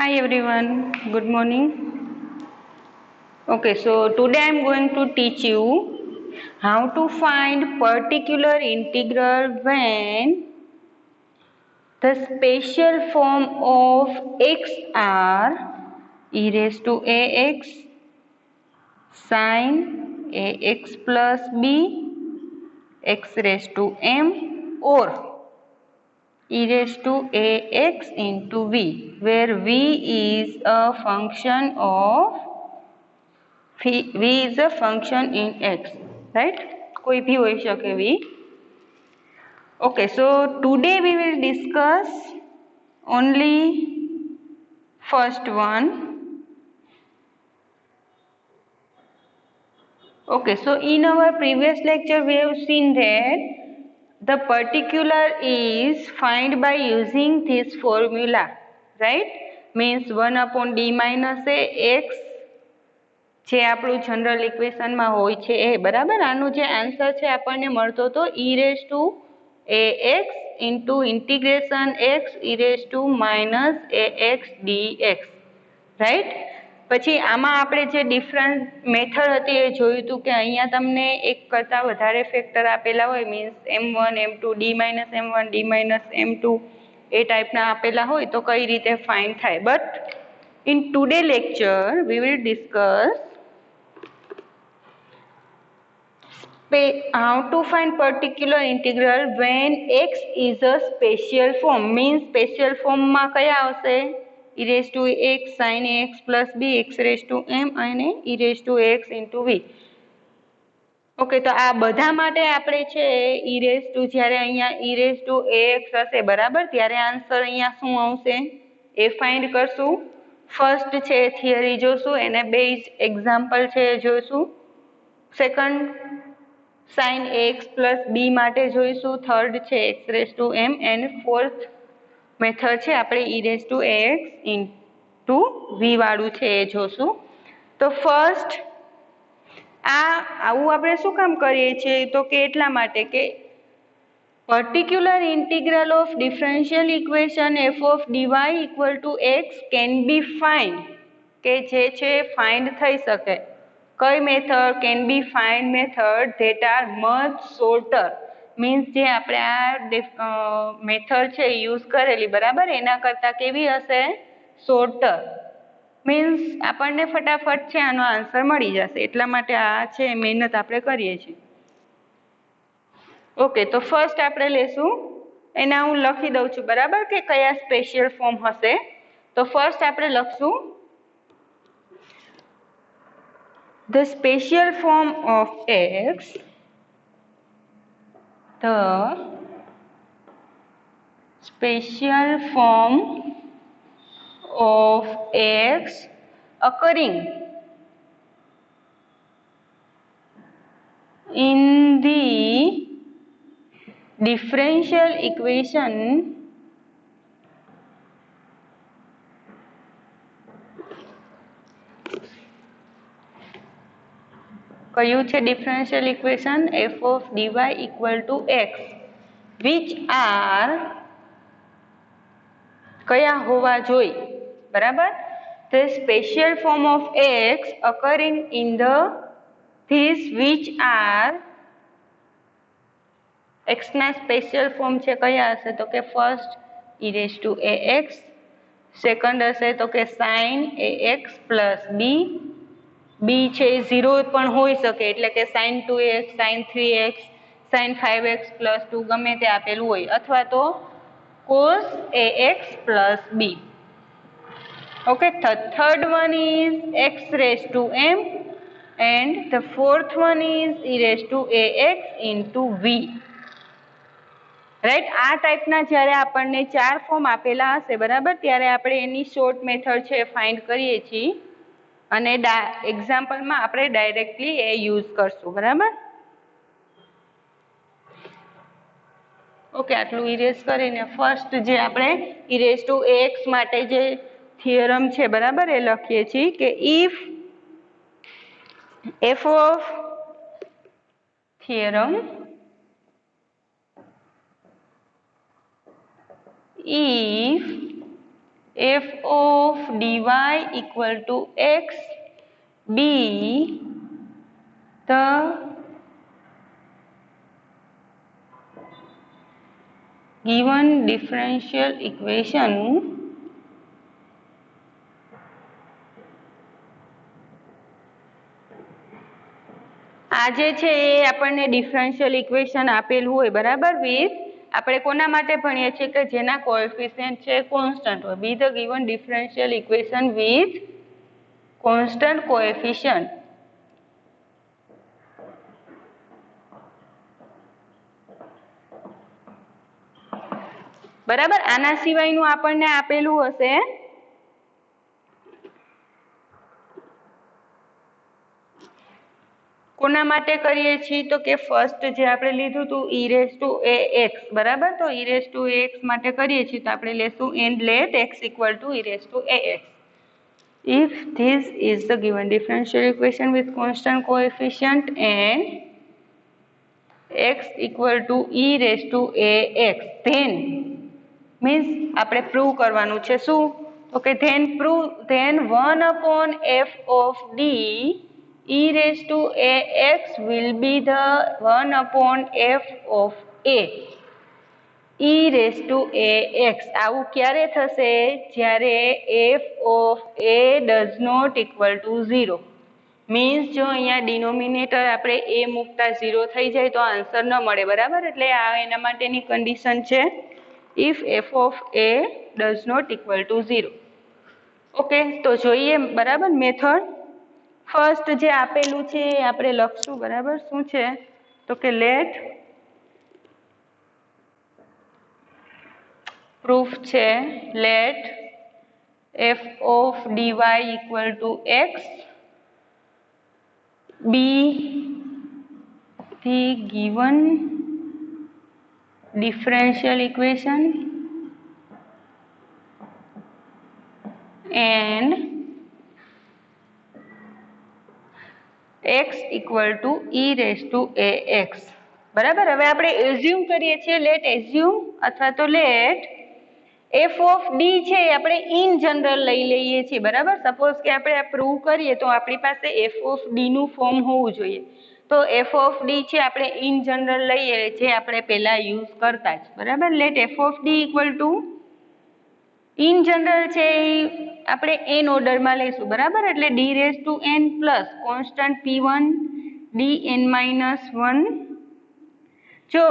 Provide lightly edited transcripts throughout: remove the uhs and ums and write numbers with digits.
Hi everyone, good morning. Okay, so today I am going to teach you how to find particular integral when the special form of x are e raised to ax sin ax plus b x raised to m or e raised to ax into v, where v is a function of v is a function in x, right? कोई भी हो सके v. Okay, so today we will discuss only first one. Okay, so in our previous lecture we have seen that the particular is find by using this formula, right? Means 1 upon d minus a x જે આપણું general ઇક્વેશનમાં હોય છે એ બરાબર. આનું જે answer છે આપણને મળતો હતો e raise to ax into integration x e raise to minus ax dx, right. પછી આમાં આપણે જે ડિફરન્ટ મેથડ હતી એ જોયું હતું કે અહીંયા તમને એક કરતાં વધારે ફેક્ટર આપેલા હોય, means m1 m2 d minus m1 d minus m2 એ ટાઈપના આપેલા હોય તો કઈ રીતે ફાઇન્ડ થાય. But in today lecture we will discuss how to find particular integral when x is a special form. Means special form માં કયા આવશે? e raised to x sin ax plus b x raised to m અને e raised to x into v. Okay, તો આ બધા માટે આપણે છે e raised to, જ્યારે અહીંયા e raised to ax હશે બરાબર, ત્યારે આન્સર અહીંયા શું આવશે એ ફાઇન્ડ કરશું. ફર્સ્ટ છે થિયરી જોશું, એને બેઝ એક્ઝામ્પલ છે જોઈશું. Second sin ax plus b માટે જોઈશું. થર્ડ છે x raised to m and fourth method છે આપણે e raised to ax into v વાળું છે એ જોશું. તો ફર્સ્ટ આવું આપણે શું કામ કરીએ છીએ તો કે એટલા માટે કે particular integral of differential equation f of dy equal to x can be find, કે જે છે ફાઇન્ડ થઈ શકે. કઈ method? Can be find method that are much sorter. Means જે આપણે આ મેથડ છે યુઝ કરેલી બરાબર એના કરતાં કેવી હશે? શોર્ટર. મીન્સ આપણને ફટાફટ છે આનો આન્સર મળી જશે, એટલા માટે આ છે મહેનત આપણે કરીએ છીએ. ઓકે, તો ફર્સ્ટ આપણે લેશું, એના હું લખી દઉં છું બરાબર કે કયા સ્પેશિયલ ફોર્મ હશે. તો ફર્સ્ટ આપણે લખશું the special form of x, the special form of x occurring in the differential equation કયું છે differential equation? f of dy equal to x, which are કયા હોવા જોઈએ બરાબર? the special form of x occurring in the these which are x ના special form છે કયા હશે તો કે first e raised to ax, second હશે તો કે sin ax plus b, b છે 0 પણ હોઈ શકે એટલે કે sin 2x sin 3x sin 5x plus 2 ગમે તે આપેલું હોય, અથવા તો cos ax plus b. Okay, the third one is x raised to m and the fourth one is e raised to ax into v. Right. આ ટાઈપના જ્યારે આપણને ચાર ફોર્મ આપેલા હશે બરાબર, ત્યારે આપણે એની શોર્ટ મેથડ છે ફાઇન્ડ કરીએ છીએ અને એક્ઝામ્પલમાં આપણે ડાયરેક્ટલી એ યુઝ કરશું બરાબર. ઓકે, આટલું ઇરેઝ કરીને ફર્સ્ટ જે આપણે e raised to ax માટે જે થિયરમ છે બરાબર એ લખીએ છીએ કે if f of theorem if f of dy equal to x be the given differential equation આ જે છે એ આપણને ડિફરન્શિયલ ઇક્વેશન આપેલું હોય બરાબર વિથ આપણે કોના માટે ભણીએ છીએ કે જેના કોએફિશિયન્ટ છે કોન્સ્ટન્ટ હોય બી the given differential equation with constant coefficient બરાબર આના સિવાયનું આપણને આપેલું હશે કોના માટે કરીએ છીએ તો કે ફર્સ્ટ જે આપણે લીધું હતું e રેઝ ટુ ax બરાબર તો e રેઝ ટુ ax માટે કરીએ છીએ તો આપણે લેશું and let x equal to e raised to ax. If this is the given differential equation with constant coefficient and x equal to e raised to ax then means આપણે prove કરવાનું છે શું તો કે then 1 upon f of d e raised to ax will be the 1 upon f of a e raised to ax આવું ક્યારે થશે જ્યારે f of a does not equal to 0 means જો અહીંયા ડિનોમિનેટર આપણે a મૂકતા 0 થઈ જાય તો આન્સર ન મળે બરાબર એટલે આ એના માટેની કન્ડિશન છે if f of a does not equal to 0 okay તો જોઈએ બરાબર મેથડ ફર્સ્ટ જે આપેલું છે એ આપણે લખશું બરાબર શું છે તો કે લેટ પ્રૂફ છે late f of dy equal to x be the given differential equation and x equal to e raised to ax બરાબર હવે આપણે એઝ્યુમ કરીએ છીએ લેટ એઝ્યુમ અથવા તો લેટ f of d છે આપણે ઇન જનરલ લઈ લઈએ છીએ બરાબર સપોઝ કે આપણે આ પ્રૂવ કરીએ તો આપણી પાસે f of d નું ફોર્મ હોવું જોઈએ તો f of d છે આપણે ઇન જનરલ લઈએ જે આપણે પહેલા યુઝ કરતા જ બરાબર let f of d equal to in general છે આપણે n ઓર્ડરમાં લઈશું બરાબર એટલે d raise to n plus constant p1 dn -1 જો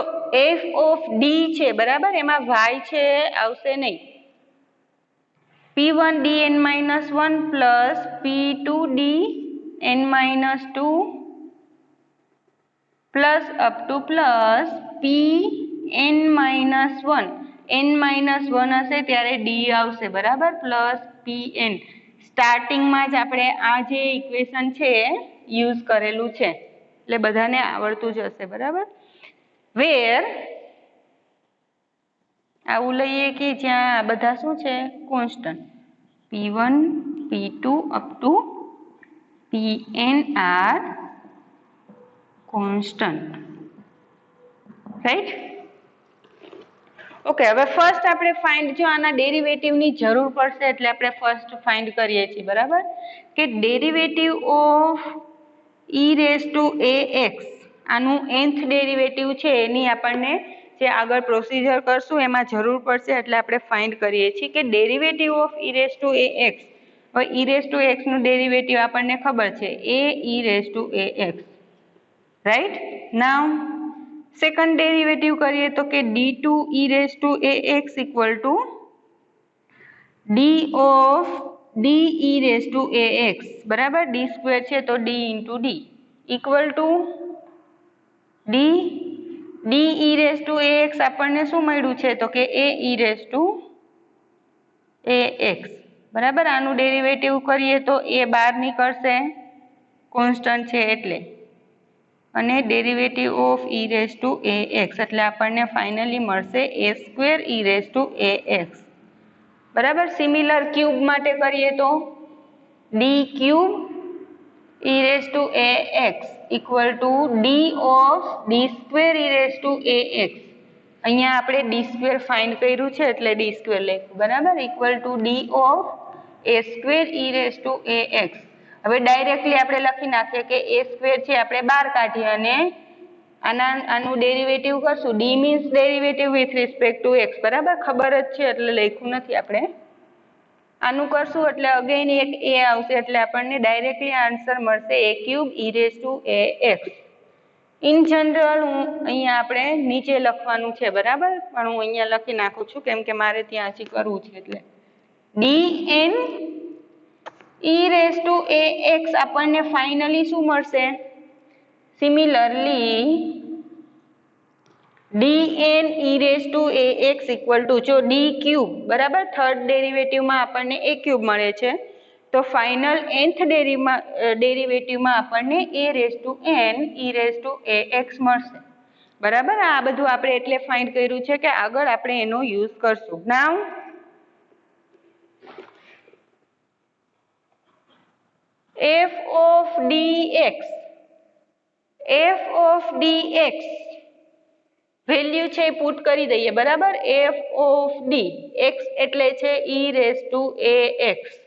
f of d છે બરાબર એમાં y છે આવશે નહીં p1 dn -1 plus p2 dn -2 plus up to plus pn -1 n -1 હશે ત્યારે d આવશે બરાબર પ્લસ pn સ્ટાર્ટિંગમાં જ આપણે આ જે ઇક્વેશન છે યુઝ કરેલું છે એટલે બધાને આવડતું જ હશે બરાબર વેર આવું લઈએ કે જ્યાં બધા શું છે constant p1 p2 up to pn are constant right okay હવે ફર્સ્ટ આપણે ફાઇન્ડ જો આના ડેરિવેટિવની જરૂર પડશે એટલે આપણે ફર્સ્ટ ફાઇન્ડ કરીએ છીએ બરાબર કે derivative of e raise to ax આનું nth ડેરિવેટિવ છે એની આપણને જે આગળ પ્રોસિજર કરશું એમાં જરૂર પડશે એટલે આપણે ફાઇન્ડ કરીએ છીએ કે derivative of e raise to ax હવે e રેઝ ટુ x નું ડેરિવેટિવ આપણને ખબર છે a e raise to ax right now second derivative કરીએ તો કે d2 e raise to ax equal to d of d e raise to ax બરાબર d square છે તો d into d equal to d e raise to ax આપણને શું મળ્યું છે તો કે a e raise to ax બરાબર આનું ડેરિવેટિવ કરીએ તો a બહાર નીકળશે કોન્સ્ટન્ટ છે એટલે અને derivative of e raise to ax એટલે આપણને ફાઇનલી મળશે a square e raise to ax બરાબર સિમિલર ક્યુબ માટે કરીએ તો d cube e raise to ax equal to d of d square e raise to ax અહીંયા આપણે D square find કર્યું છે એટલે ડી સ્ક્વેર લખ્યું, બરાબર, equal to d of a square e raise to a x. હવે directly આપણે લખી નાખીએ કે એ સ્ક્વેર છે આપણે બહાર કાઢીએ અને આનું ડેરિવેટિવ કરશું. D means derivative with respect to x, બરાબર, ખબર જ છે એટલે લખ્યું નથી આપણે. આનું કરશું એટલે અગેન એક એ આવશે એટલે આપણને ડાયરેક્ટલી આન્સર મળશે a cube e raise to a x. In general અહીંયા આપણે નીચે લખવાનું છે, બરાબર, પણ હું અહીંયા લખી નાખું છું કેમ કે મારે ત્યાં હજી કરવું છે એટલે dn e raise to a x આપણને ફાઇનલી શું મળશે? Similarly dn e raise to a x equal to, જો ડી ક્યુબ, બરાબર, થર્ડ ડેરિવેટિવમાં આપણને એ ક્યુબ મળે છે તો ફાઇનલ nth ડેરિવેટિવમાં આપણને a raise to n e raise to a x મળશે, બરાબર. આ બધું આપણે એટલે ફાઇન્ડ કર્યું છે કે આગળ આપણે એનો યુઝ કરશું. નાઉ f of dx, f of dx value છે એ પુટ કરી દઈએ, બરાબર. f of d, x એટલે છે ઈ રેઝ ટુ એ એક્સ,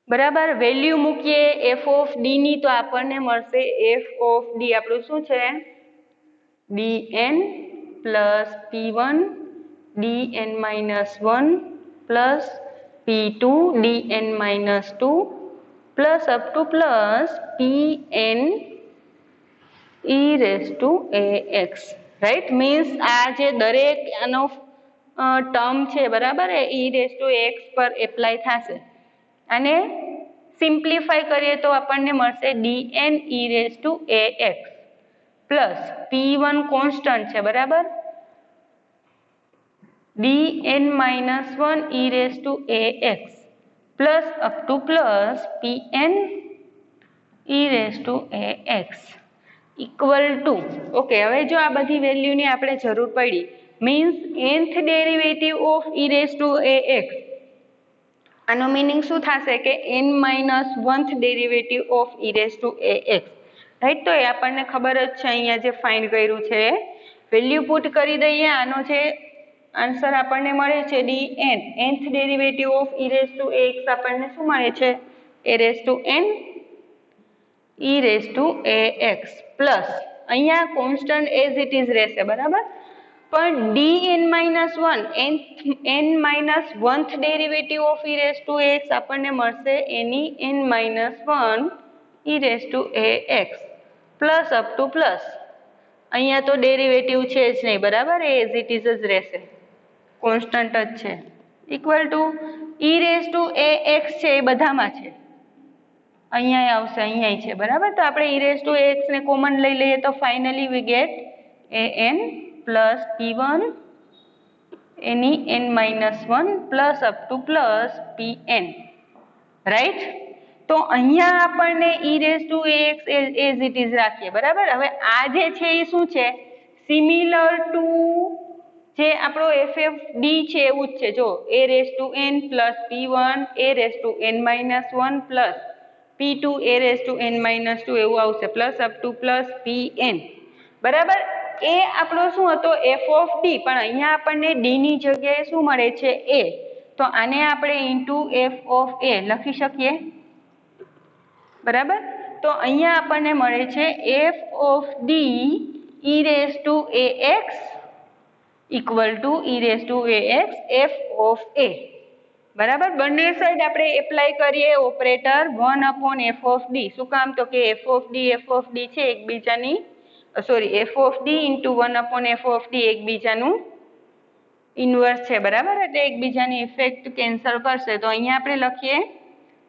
બરાબર. વેલ્યુ મૂકીએ f of d ની તો આપણને મળશે f of d આપણું શું છે? dn plus p1 dn minus 1 plus p2 dn minus 2 plus up to plus pn e raise to a x, right. Means આ જે દરેક આનો ટર્મ છે, બરાબર, એ ઈ રેઝ ટુ એક્સ પર એપ્લાય થશે. અને સિમ્પ્લિફાય કરીએ તો આપણને મળશે dn e raise to a x plus p1 constant છે, બરાબર, dn minus 1 e raise to a x plus up to plus pn e raise to a x equal to, okay. હવે જો આ બધી વેલ્યુની આપણે જરૂર પડી, means nth derivative of e raise to a x, આનો મિનિંગ શું થશે કે n minus 1th derivative of e raise to a x, right. તો એ આપણને ખબર જ છે, અહીંયા જે ફાઇન્ડ કર્યું છે વેલ્યુ પુટ કરી દઈએ. આનો જે આન્સર આપણને મળે છે dn, nth derivative of e raise to a x આપણને શું મળે છે? A raise to n e raise to a x plus અહીંયા કોન્સ્ટન્ટ એઝ ઇટ ઇઝ રહેશે, બરાબર, પણ dn minus 1 n minus 1th derivative of e raise to a x આપણને મળશે એની n minus 1 e raise to a x plus up to plus અહીંયા તો derivative છે જ નહીં, બરાબર, એ એઝ ઇટ ઇઝ જ રહેશે, કોન્સ્ટન્ટ જ છે, equal to e raise to a x છે એ બધામાં છે, અહીંયા આવશે, અહીંયા છે, બરાબર. તો આપણે e raise to a x ને કોમન લઈ લઈએ તો finally we get an plus p1 એની n minus 1 plus up to plus pn, right. તો અહીંયા આપણને e raise to a x as it is રાખીએ, બરાબર. હવે આ જે છે એ શું છે? સિમિલર ટુ જે આપણો એફ ડી છે એવું જ છે, જો a raise to n plus p1 a raise to n minus 1 plus p2 a raise to n minus 2 એવું આવશે plus up to plus pn, બરાબર. એ આપણો શું હતો? એફ ઓફ ડી, પણ અહીંયા આપણને ડી ની જગ્યાએ શું મળે છે? એ. તો આને આપણે ઇન્ટુ એફ ઓફ એ લખી શકીએ, બરાબર. તો અહીંયા આપણને મળે છે f of D e raise to a x equal to e raise to a x f of a, બરાબર. બંને સાઈડ આપણે એપ્લાય કરીએ operator 1 upon f of D. શું કામ? તો કે એફ ઓફ ડી છે એકબીજાની, sorry, f of D into 1 upon f of D એકબીજાનું ઇન્વર્સ છે, બરાબર, એટલે એકબીજાની ઇફેક્ટ કેન્સલ કરશે. તો અહીંયા આપણે લખીએ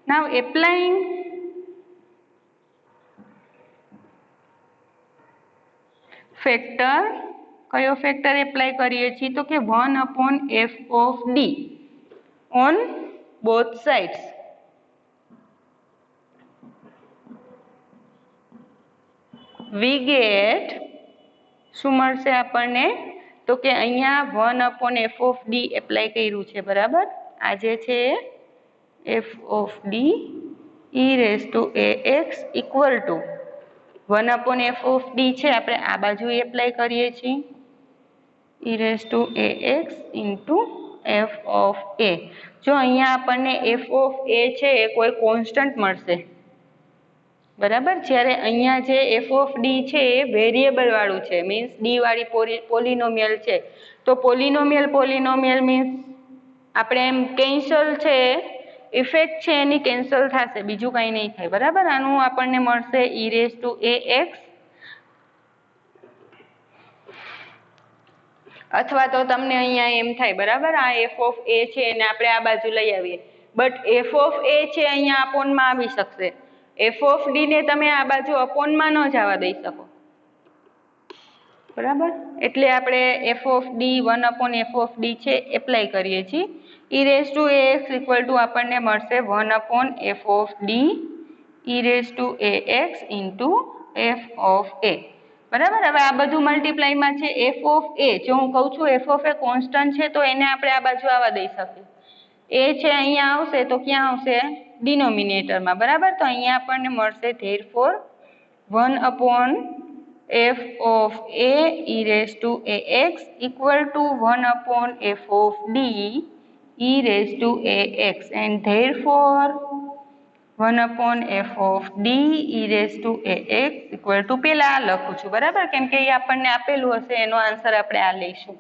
નાઉ એપ્લાઇંગ ફેક્ટર, કયો ફેક્ટર એપ્લાય કરીએ છીએ? તો કે 1 upon f of d on both sides. We get શું મળશે આપણને? તો કે અહીંયા 1 upon f of d apply કર્યું છે, બરાબર. આ જે છે f of D e raise to a x equal to 1 upon f of D છે, આપણે આ બાજુ એપ્લાય કરીએ છીએ e raise to ax into f of a. જો અહીંયા આપણને f ઓફ a છે એ કોઈ કોન્સ્ટન્ટ મળશે, બરાબર. જ્યારે અહીંયા જે f ઓફ d છે એ વેરિયેબલ વાળું છે, મીન્સ d વાળી પોલિનોમિયલ છે. તો પોલિનોમિયલ મીન્સ આપણે એમ કેન્સલ છે, ઇફેક્ટ છે એની કેન્સલ થશે, બીજું કંઈ નહીં થાય, બરાબર. આનું આપણને મળશે e રેઝ ટુ ax, અથવા તો તમને અહીંયા એમ થાય, બરાબર, આ f ઓફ a છે એને આપણે આ બાજુ લઈ આવીએ, બટ f ઓફ a છે અહીંયા અપોનમાં આવી શકશે. f ઓફ d ને તમે આ બાજુ અપોનમાં ન જવા દઈ શકો, બરાબર. એટલે આપણે f of d 1 upon f of d છે એપ્લાય કરીએ છીએ. e raise to ax equal to આપણને મળશે 1 upon f of d e raise to ax into f of a, બરાબર. હવે આ બધું મલ્ટીપ્લાયમાં છે f ઓફ a. જો હું કહું છું f ઓફ a કોન્સ્ટન્ટ છે તો એને આપણે આ બાજુ આવવા દઈ શકીએ. a છે અહીંયા આવશે તો ક્યાં આવશે? ડિનોમિનેટરમાં, બરાબર. તો અહીંયા આપણને મળશે therefore 1 upon f of a e raise to ax equal to 1 upon f of d e raise to ax, and therefore 1 upon f of d e raise to ax equal to પેલા આ લખું છું, બરાબર, કેમ કે એ આપણને આપેલું હશે એનો આન્સર આપણે આ લઈશું,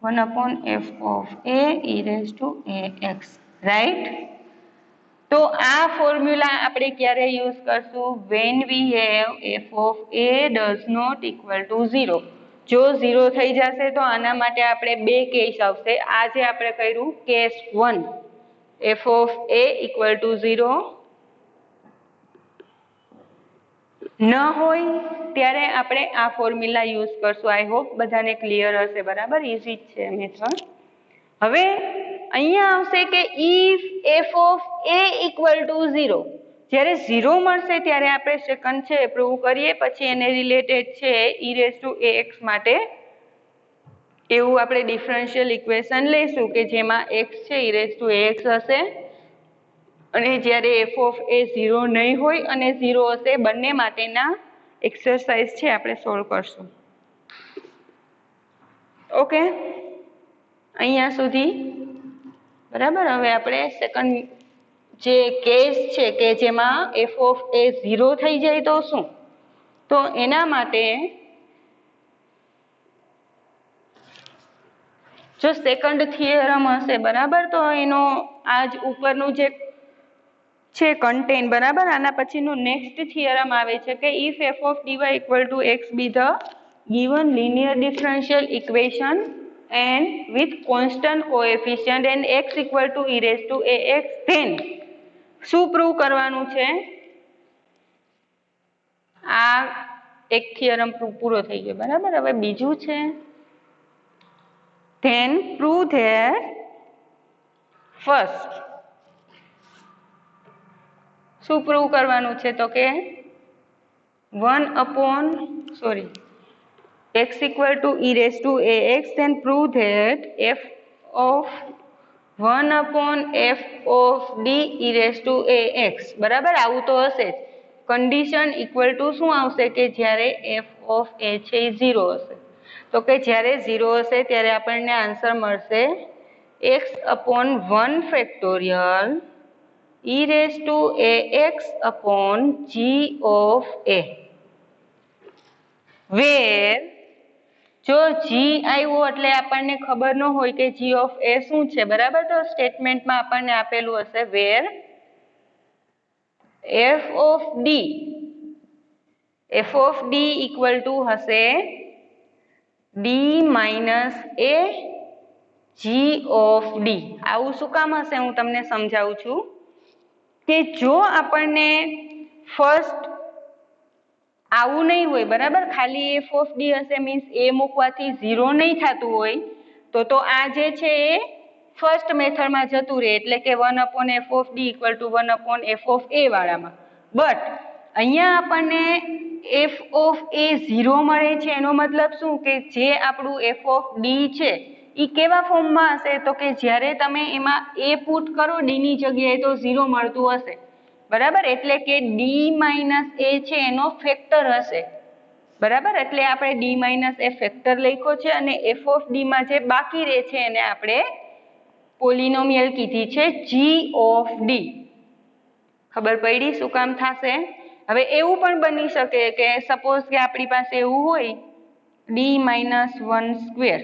1 upon f of a e raise to ax, right. તો આ ફોર્મ્યુલા આપણે ક્યારે યુઝ કરશું? When we have f of a does not equal to 0. જો 0 થઈ જશે તો આના માટે આપણે બે કેસ આવશે. આ જે આપણે કર્યું case 1, f of a equal to 0 ન હોય ત્યારે આપણે આ ફોર્મ્યુલા યુઝ કરશું. આઈ હોપ બધાને ક્લિયર હશે, બરાબર. ઇઝી જ છે મેથડ. હવે અહીંયા આવશે કે if f of a equal to 0, જ્યારે 0 મળશે ત્યારે આપણે સેકન્ડ છે પ્રૂવ કરીએ, પછી એને રિલેટેડ છે e રેઝ ટુ ax માટે એવું આપણે ડિફરન્શિયલ ઇક્વેશન લઈશું કે જેમાં x છે e રેઝ ટુ ax હશે, અને જ્યારે f ઓફ a 0 નહીં હોય અને 0 હશે, બંને માટેના એક્સરસાઇઝ છે આપણે સોલ્વ કરશું. ઓકે, અહીંયા સુધી, બરાબર. હવે આપણે સેકન્ડ જે કેસ છે કે જેમાં f ઓફ a 0 થઈ જાય તો શું? તો એના માટે જો સેકન્ડ થિયરમ હશે, બરાબર, તો એનો આ જ ઉપરનું જે છે કન્ટેન્ટ, બરાબર, આના પછીનું નેક્સ્ટ થિયરમ આવે છે કે if f of dy equal to x B the given linear differential equation and with constant coefficient and x equal to e raised to ax, then શું પ્રૂવ કરવાનું છે? આ એક થિયરમ પૂરો થઈ ગયો, બરાબર. હવે બીજું છે then prove that first શું પ્રૂવ કરવાનું છે? તો કે 1 upon x equal to e raised to ax, then prove that f of 1 upon f of d e raised to ax, બરાબર. આવું તો હશે જ. કન્ડિશન ઇક્વલ ટુ શું આવશે કે જ્યારે f of a છે એ 0 હશે. તો કે જ્યારે 0 હશે ત્યારે આપણને આન્સર મળશે x upon 1 factorial e raised to ax upon g of a, where જો g આવ્યો એટલે આપણને ખબર ન હોય કે g of a શું છે, બરાબર. તો સ્ટેટમેન્ટમાં આપણને આપેલું હશે where f of d equal two હશે d minus a g of d. આવું શું કામ હશે હું તમને સમજાવું છું કે જો આપણને ફર્સ્ટ આવું નહીં હોય, બરાબર, ખાલી f of d હશે, મીન્સ a મૂકવાથી 0 નહીં થતું હોય, તો આ જે છે એ ફર્સ્ટ મેથડમાં જતું રહે, એટલે કે 1 upon f of d equal to 1 upon f of a વાળામાં. બટ અહીંયા આપણને f of a 0 મળે છે, એનો મતલબ શું કે જે આપણું f of d છે એ કેવા ફોર્મમાં હશે? તો કે જ્યારે તમે એમાં a પુટ કરો d ની જગ્યાએ તો 0 મળતું હશે, બરાબર. એટલે કે d માઇનસ a છે એનો ફેક્ટર હશે, બરાબર, એટલે આપણે ડી માઇનસ એ ફેક્ટર લખ્યો છે અને એફ ઓફ ડી માં જે બાકી રહે છે એને આપણે પોલિનોમિયલ કીધી છે જી ઓફ ડી. ખબર પડી શું કામ થશે? હવે એવું પણ બની શકે કે સપોઝ કે આપણી પાસે એવું હોય ડી માઇનસ વન સ્ક્વેર,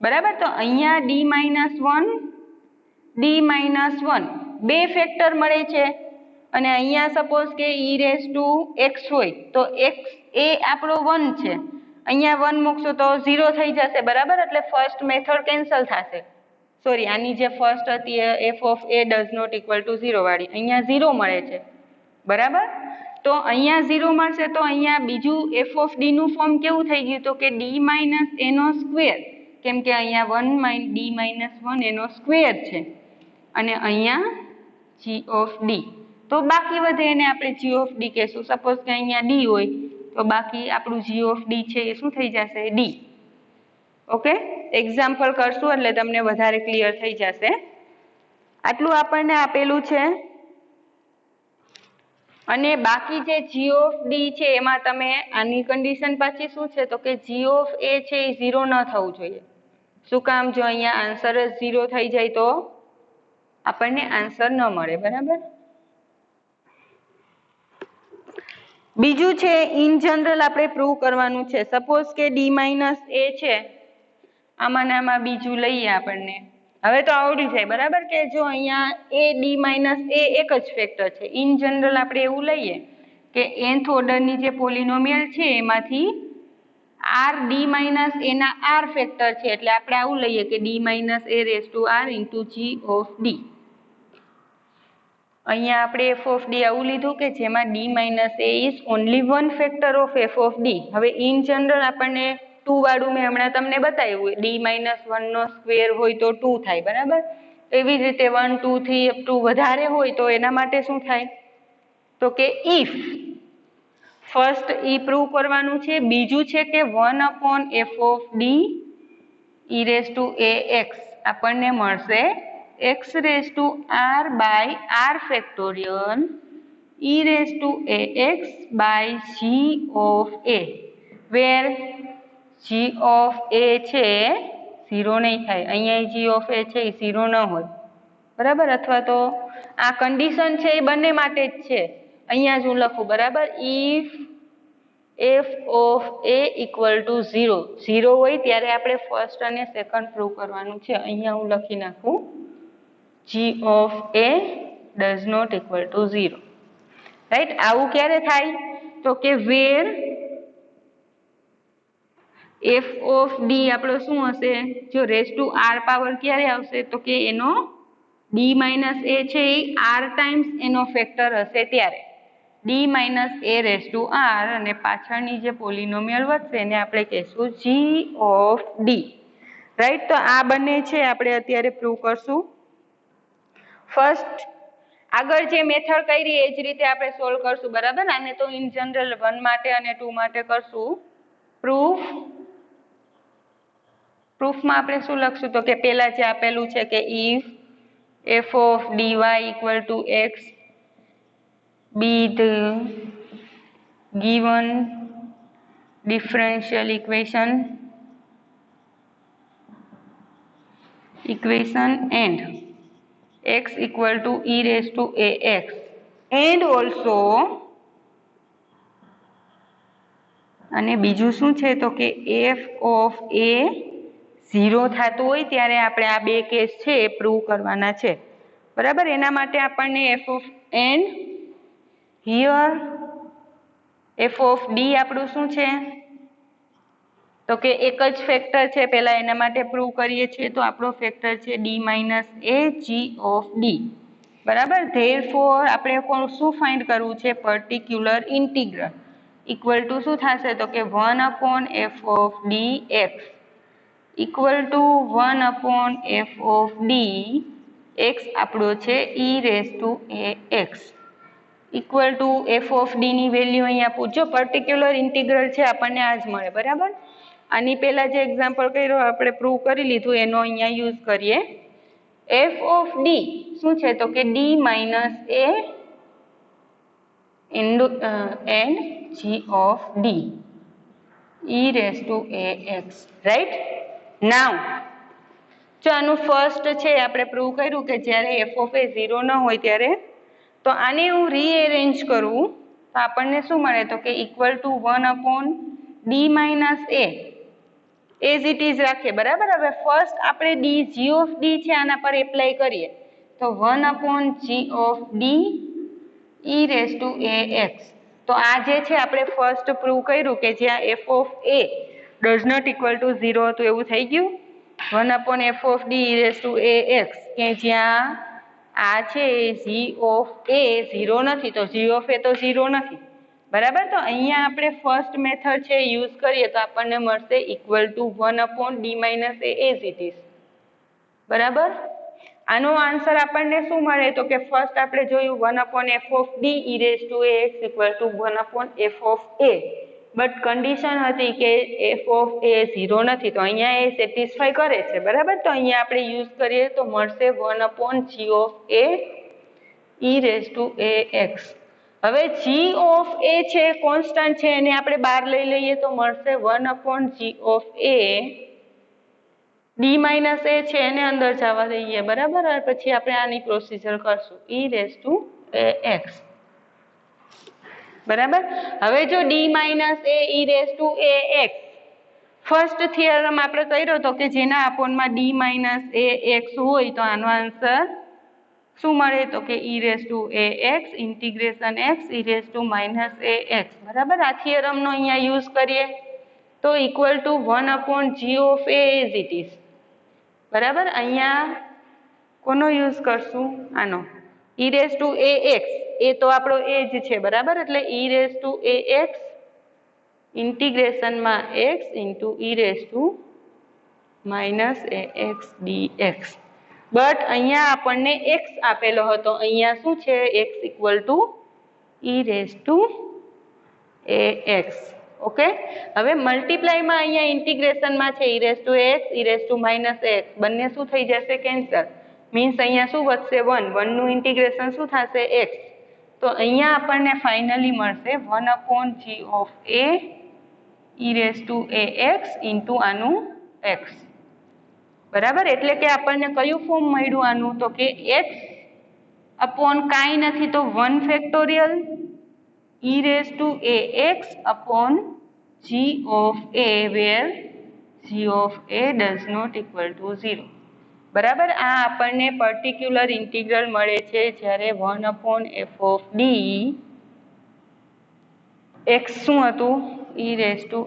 બરાબર, તો અહીંયા ડી માઇનસ વન બે ફેક્ટર મળે છે અને અહીંયા સપોઝ કે ઈ રેસ ટુ એક્સ હોય તો એક્સ એ આપણો 1 છે, અહીંયા 1 મૂકશો તો 0 થઈ જશે, બરાબર, એટલે ફર્સ્ટ મેથડ કેન્સલ થશે. સોરી, આની જે ફર્સ્ટ હતી f of a does not equal to 0 વાળી, અહીંયા 0 મળે છે, બરાબર, તો અહીંયા 0 મળશે તો અહીંયા બીજું એફ ઓફ ડી નું ફોર્મ કેવું થઈ ગયું તો કે ડી માઇનસ એનો સ્ક્વેર, કેમ કે અહીંયા ડી માઇનસ વન એનો સ્ક્વેર છે અને અહીંયા જી ઓફ ડી, તો બાકી વધે એને આપણે જી ઓફ ડી કહેશું. સપોઝ કે અહીંયા ડી હોય તો બાકી આપણું જી ઓફ ડી છે એ શું થઈ જશે? ડી. ઓકે, એક્ઝામ્પલ કરશું એટલે તમને વધારે ક્લિયર થઈ જશે. આટલું આપણને આપેલું છે અને બાકી જે જી ઓફ ડી છે એમાં તમે આની કન્ડિશન પાછી શું છે તો કે જી ઓફ એ છે એ 0 ન થવું જોઈએ. શું કામ? જો અહીંયા આન્સર જ 0 થઈ જાય તો આપણને આન્સર ન મળે, બરાબર. બીજું છે ઇન જનરલ આપણે પ્રૂવ કરવાનું છે. સપોઝ કે ડી માઇનસ એ છે, આમાં ને આમાં બીજું લઈએ આપણને, હવે તો આવડી જાય, બરાબર, કે જો અહીંયા એ ડી માઇનસ એ એક જ ફેક્ટર છે. ઇન જનરલ આપણે એવું લઈએ કે nth ઓર્ડરની જે પોલિનોમિયલ છે એમાંથી આર ડી માઇનસ એના આર ફેક્ટર છે, એટલે આપણે આવું લઈએ કે d minus a raise to r into g of d. અહીંયા આપણે એફ ઓફ ડી આવું લીધું કે જેમાં d minus a is only one factor of f of d. હવે ઇન જનરલ આપણને 2 વાળું મેં હમણાં તમને બતાવ્યું, ડી માઇનસ વન નો સ્ક્વેર હોય તો 2 થાય, બરાબર. એવી જ રીતે 1 2 3 અપ ટુ વધારે હોય તો એના માટે શું થાય તો કે ઇફ, ફર્સ્ટ ઈ પ્રૂવ કરવાનું છે. બીજું છે કે 1 upon f of D e raise to a x આપણને મળશે x raise to r by r factorial e raise to ax by g of a, where g of a છે 0 નહીં થાય, અહીંયા g ઓફ a છે એ 0 ન હોય, બરાબર, અથવા તો આ કન્ડિશન છે એ બંને માટે જ છે. અહીંયા જ હું લખું, બરાબર, if f of a equal to 0 હોય ત્યારે આપણે ફર્સ્ટ અને સેકન્ડ પ્રૂવ કરવાનું છે. અહીંયા હું લખી નાખું g of a does not equal to 0, right. આવું ક્યારે થાય તો કે વેર f ઓફ d આપણો શું હશે, જો રેસ ટુ r પાવર ક્યારે આવશે તો કે એનો d માઇનસ a છે એ r ટાઈમ્સ એનો ફેક્ટર હશે ત્યારે d minus a race to r, અને પાછળની જે પોલિનોમિયલ વધશે એને આપણે કહેશું g ઓફ d, રાઈટ. તો આ બંને છે આપણે અત્યારે પ્રૂવ કરશું. ફર્સ્ટ આગળ જે મેથડ કરી એ જ રીતે આપણે સોલ્વ કરશું, બરાબર. આને તો ઇન જનરલ 1 માટે અને 2 માટે કરશું. પ્રૂફમાં આપણે શું લખશું તો કે પેલા જે આપેલું છે કે if f of dy equal to x be the given differential equation and x equal to e raised to ax, and also અને બીજું શું છે તો કે f ઓફ a 0 થતું હોય ત્યારે આપણે આ બે કેસ છે એ પ્રૂવ કરવાના છે, બરાબર. એના માટે આપણને f of and here f of d આપણું શું છે તો કે એક જ ફેક્ટર છે, પહેલા એના માટે પ્રૂવ કરીએ છીએ તો આપણો ફેક્ટર છે d minus a g of d, બરાબર. ધેરફોર આપણે શું ફાઇન્ડ કરવું છે, પર્ટિક્યુલર ઇન્ટિગ્રલ ઇક્વલ ટુ શું થશે તો કે 1 upon f of dx equal to 1 upon f of d, x આપણો છે e raise to ax equal two f of d ની વેલ્યુ અહીંયા પૂછો. પર્ટિક્યુલર ઇન્ટિગ્રલ છે આપણને આ જ મળે, બરાબર. આની પહેલા જે એક્ઝામ્પલ કર્યો આપણે પ્રૂવ કરી લીધું એનો અહીંયા યુઝ કરીએ. f ઓફ d શું છે તો કે d minus a and g of d, e raised to ax, right? now જો આનું ફર્સ્ટ છે આપણે પ્રૂવ કર્યું કે જ્યારે f of a 0 ન હોય ત્યારે, તો આને હું રીએરેન્જ કરું તો આપણને શું મળે તો કે equal to 1/d minus a as it is રાખીએ, બરાબર. હવે ફર્સ્ટ આપણે ડી જી ઓફ ડી છે આના પર એપ્લાય કરીએ તો 1/g of d e raised to ax. તો આ જે છે આપણે ફર્સ્ટ પ્રૂવ કર્યું કે જ્યાં f of a does not equal to 0 હતું એવું થઈ ગયું. 1/f of d e raised to ax કે જ્યાં આ છે g of a 0 નથી તો g of a તો 0 નથી, બરાબર. તો અહીંયા આપણે ફર્સ્ટ મેથડ છે યુઝ કરીએ તો આપણને મળશે equal to 1/d minus a as it is, બરાબર. આનો આન્સર આપણને શું મળે તો કે ફર્સ્ટ આપણે જોયું 1/f of d e raised to ax equal two 1/f of a, but condition હતી કે f of a 0 નથી તો અહીંયા એ સેટિસ્ફાય કરે છે, બરાબર. તો અહીંયા આપણે યુઝ કરીએ તો મળશે 1/g of a e raised to ax. હવે g of a છે કોન્સ્ટન્ટ છે એને આપણે બહાર લઈ લઈએ તો મળશે 1/g of a d minus a છે એને અંદર જવા દઈએ, બરાબર. અને પછી આપણે આની પ્રોસિજર કરશું e raised to ax, બરાબર. હવે જો d minus a e raised to ax first theorem આપણે કર્યો તો કે જેના અપોનમાં d માઇનસ ax હોય તો આનો આન્સર શું મળે તો કે e raised to ax integration x e raised to minus ax, બરાબર. આ થિયરમનો અહીંયા યુઝ કરીએ તો equal to 1/g of a as it is, બરાબર. અહીંયા કોનો યુઝ કરશું આનો e raised to ax, એ તો આપણો એ જ છે, બરાબર. એટલે e raised to ax ઇન્ટિગ્રેશનમાં x into e raised to minus ax dx. But અહીંયા આપણને x આપેલો હતો, અહીંયા શું છે x equal to e raised to ax, okay. હવે મલ્ટીપ્લાયમાં અહીંયા ઇન્ટિગ્રેશનમાં છે e raised to x e raised to minus x, બંને શું થઈ જશે કેન્સલ, મીન્સ અહીંયા શું વધશે 1, 1 નું ઇન્ટિગ્રેશન શું થશે x. તો અહીંયા આપણને ફાઇનલી મળશે 1/g of a e raised to ax into આનું x, બરાબર. એટલે કે આપણને કયું ફોર્મ મળ્યું આનું તો કે x અપોન કાંઈ નથી તો 1 factorial e raised to ax upon g of a where g of a does not equal to 0, બરાબર. આ આપણને પર્ટિક્યુલર ઇન્ટિગ્રલ મળે છે જ્યારે 1/f of d x શું હતું e raised to